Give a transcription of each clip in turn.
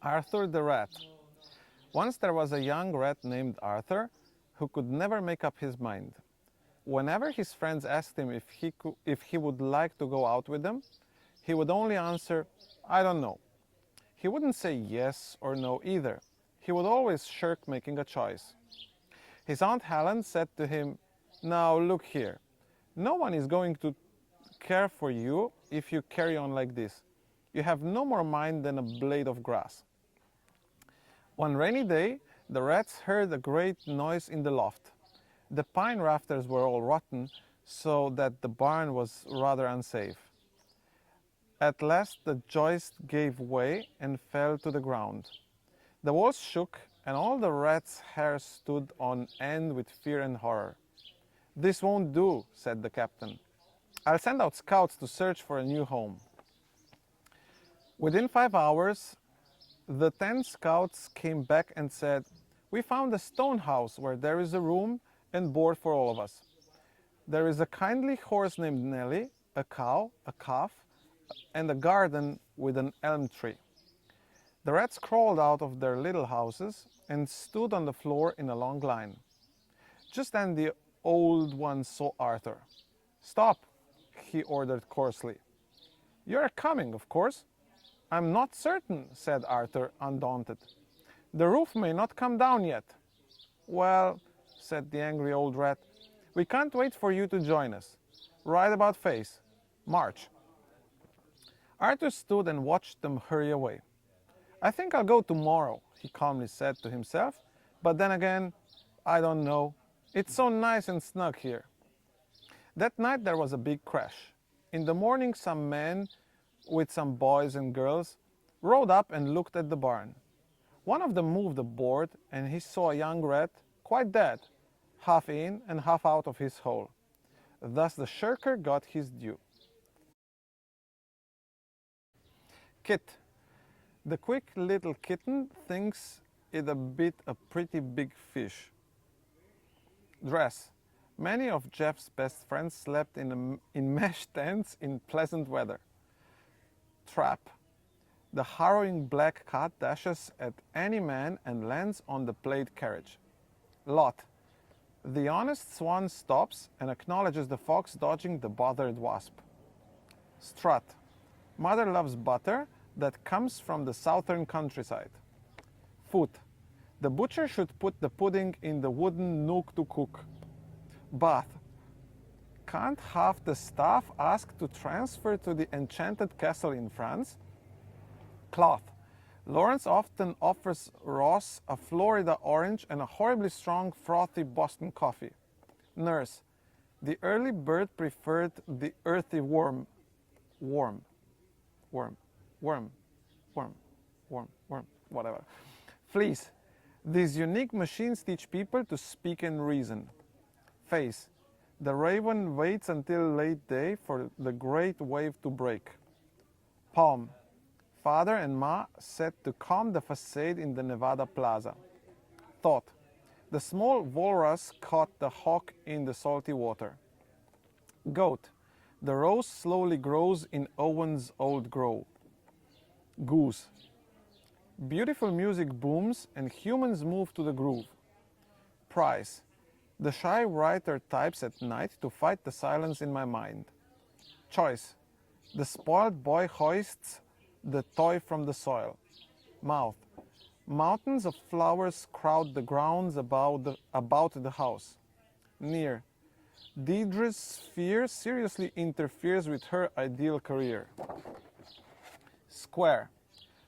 Arthur the Rat. Once there was a young rat named Arthur who could never make up his mind. Whenever his friends asked him if he would like to go out with them, he would only answer, "I don't know." He wouldn't say yes or no either. He would always shirk making a choice. His Aunt Helen said to him, "Now look here, no one is going to care for you if you carry on like this. You have no more mind than a blade of grass." One rainy day, the rats heard a great noise in the loft. The pine rafters were all rotten, so that the barn was rather unsafe. At last the joist gave way and fell to the ground. The walls shook, and all the rats' hair stood on end with fear and horror. "This won't do," said the captain. "I'll send out scouts to search for a new home." Within 5 hours, the 10 scouts came back and said, "We found a stone house where there is a room and board for all of us. There is a kindly horse named Nelly, a cow, a calf, and a garden with an elm tree." The rats crawled out of their little houses and stood on the floor in a long line. Just then the old one saw Arthur. "Stop," he ordered coarsely. "You are coming, of course." "I'm not certain," said Arthur, undaunted. "The roof may not come down yet." "Well," said the angry old rat, "we can't wait for you to join us. Right about face. March." Arthur stood and watched them hurry away. "I think I'll go tomorrow," he calmly said to himself, "but then again, I don't know. It's so nice and snug here." That night there was a big crash. In the morning some men, with some boys and girls, rode up and looked at the barn. One of them moved a board, and he saw a young rat, quite dead, half in and half out of his hole. Thus the shirker got his due. Kit. The quick little kitten thinks it a pretty big fish. Dress. Many of Jeff's best friends slept in mesh tents in pleasant weather. Trap. The harrowing black cat dashes at any man and lands on the plate carriage. Lot. The honest swan stops and acknowledges the fox dodging the bothered wasp. Strut. Mother loves butter that comes from the southern countryside. Foot. The butcher should put the pudding in the wooden nook to cook. Bath. Can't half the staff ask to transfer to the enchanted castle in France? Cloth. Lawrence often offers Ross a Florida orange and a horribly strong, frothy Boston coffee. Nurse. The early bird preferred the earthy worm, whatever. Fleece. These unique machines teach people to speak and reason. Face. The raven waits until late day for the great wave to break. Palm. Father and Ma set to calm the facade in the Nevada Plaza. Thought. The small walrus caught the hawk in the salty water. Goat. The rose slowly grows in Owen's old grove. Goose. Beautiful music booms and humans move to the groove. Price. The shy writer types at night to fight the silence in my mind. Choice. The spoiled boy hoists the toy from the soil. Mouth. Mountains of flowers crowd the grounds about the house. Near. Deidre's sphere seriously interferes with her ideal career. Square.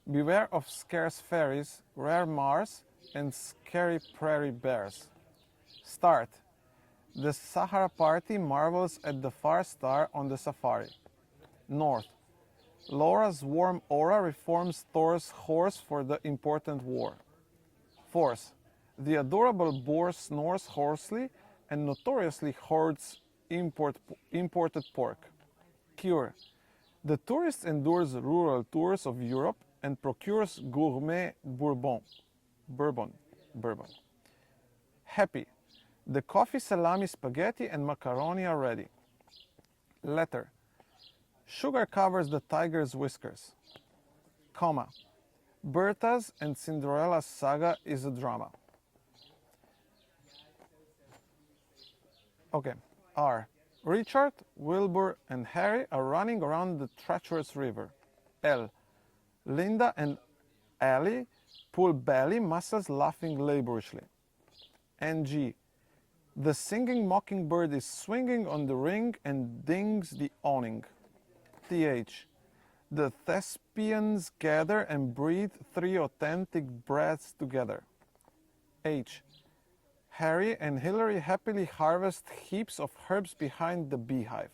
Beware of scarce fairies, rare Mars, and scary prairie bears. Start. The Sahara party marvels at the far star on the safari. North. Laura's warm aura reforms Thor's horse for the important war. Force. The adorable boar snores hoarsely and notoriously hoards imported pork. Cure. The tourist endures rural tours of Europe and procures gourmet bourbon. Happy. The coffee, salami, spaghetti, and macaroni are ready. Letter. Sugar covers the tiger's whiskers. Comma. Bertha's and Cinderella's saga is a drama. Okay. R. Richard, Wilbur, and Harry are running around the treacherous river. L. Linda and Ellie pull belly muscles laughing laboriously. N.G. The singing mockingbird is swinging on the ring and dings the awning. Th. The thespians gather and breathe 3 authentic breaths together. H. Harry and Hillary happily harvest heaps of herbs behind the beehive.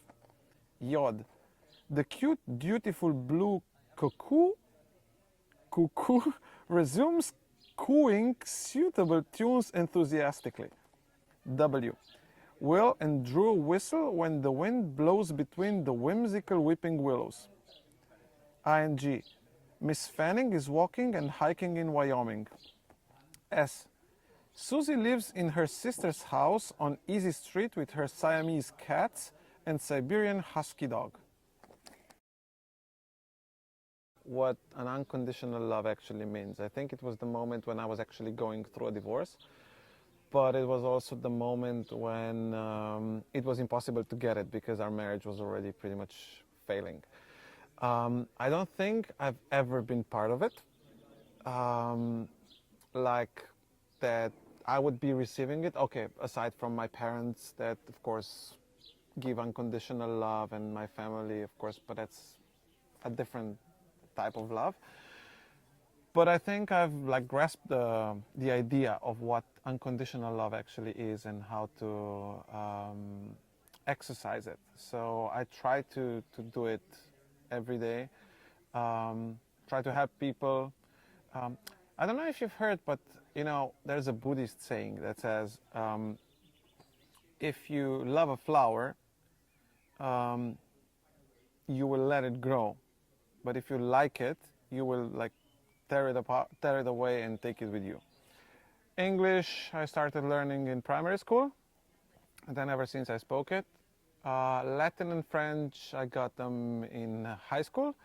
Yod. The cute, dutiful blue cuckoo resumes cooing suitable tunes enthusiastically. W. Will and Drew whistle when the wind blows between the whimsical weeping willows. Ing. Miss Fanning is walking and hiking in Wyoming. S. Susie lives in her sister's house on Easy Street with her Siamese cats and Siberian husky dog. What an unconditional love actually means. I think it was the moment when I was actually going through a divorce, but it was also the moment when it was impossible to get it because our marriage was already pretty much failing. I don't think I've ever been part of it. Like that I would be receiving it. Okay, aside from my parents that of course give unconditional love, and my family of course, but that's a different type of love. But I think I've like grasped the idea of what unconditional love actually is and how to exercise it. So I try to do it every day. Try to help people. I don't know if you've heard, but you know, there's a Buddhist saying that says, if you love a flower, you will let it grow. But if you like it, you will like tear it apart, tear it away and take it with you. English, I started learning in primary school, and then ever since I spoke it. Latin and French, I got them in high school.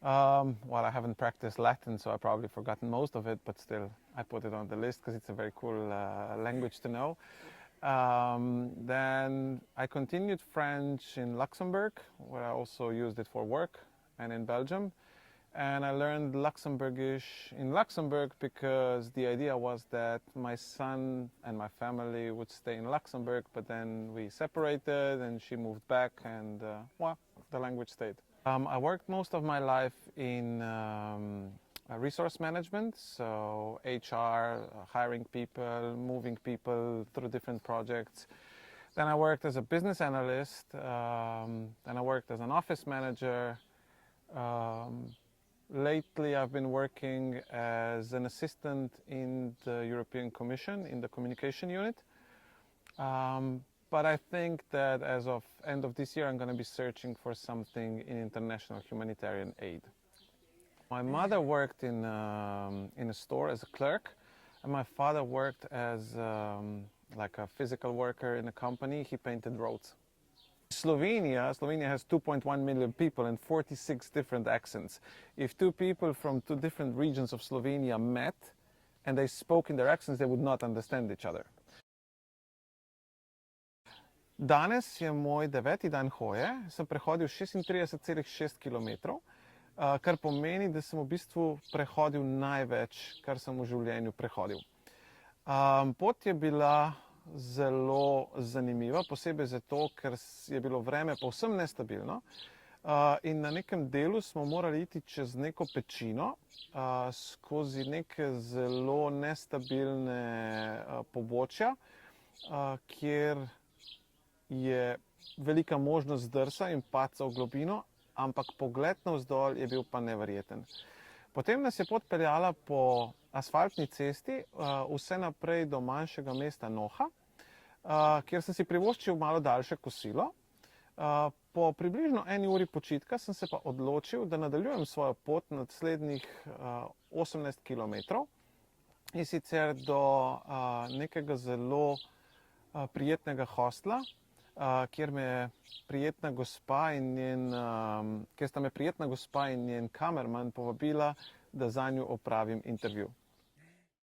Well, I haven't practiced Latin, so I've probably forgotten most of it, but still, I put it on the list because it's a very cool language to know. Then I continued French in Luxembourg, where I also used it for work, and in Belgium. And I learned Luxembourgish in Luxembourg because the idea was that my son and my family would stay in Luxembourg, but then we separated and she moved back, and well, the language stayed. I worked most of my life in resource management, so HR, hiring people, moving people through different projects. Then I worked as a business analyst, then I worked as an office manager. Lately I've been working as an assistant in the European Commission in the communication unit. But I think that as of end of this year, I'm going to be searching for something in international humanitarian aid. My mother worked in a store as a clerk, and my father worked as like a physical worker in a company. He painted roads. Slovenia has 2.1 million people and 46 different accents. If two people from two different regions of Slovenia met and they spoke in their accents, they would not understand each other. Danes je moj 9. dan hoje, sem prehodil 36,6 km, kar pomeni, da sem v bistvu prehodil največ, kar sem v življenju prehodil. Pot je bila zelo zanimiva, posebej zato, ker je bilo vreme povsem nestabilno in na nekem delu smo morali iti čez neko pečino, skozi neke zelo nestabilne pobočja, kjer je velika možnost zdrsa in padca v globino, ampak pogled navzdol je bil pa neverjeten. Potem nas je pot peljala po asfaltni cesti vse naprej do manjšega mesta Noha, kjer sem si privoščil malo daljše kosilo. Po približno 1 uri počitka sem se pa odločil, da nadaljujem svojo pot naslednjih 18 km in sicer do nekega zelo prijetnega hostla, kjer sta me prijetna gospa in njen kamerman povabila, da za nju opravim intervju.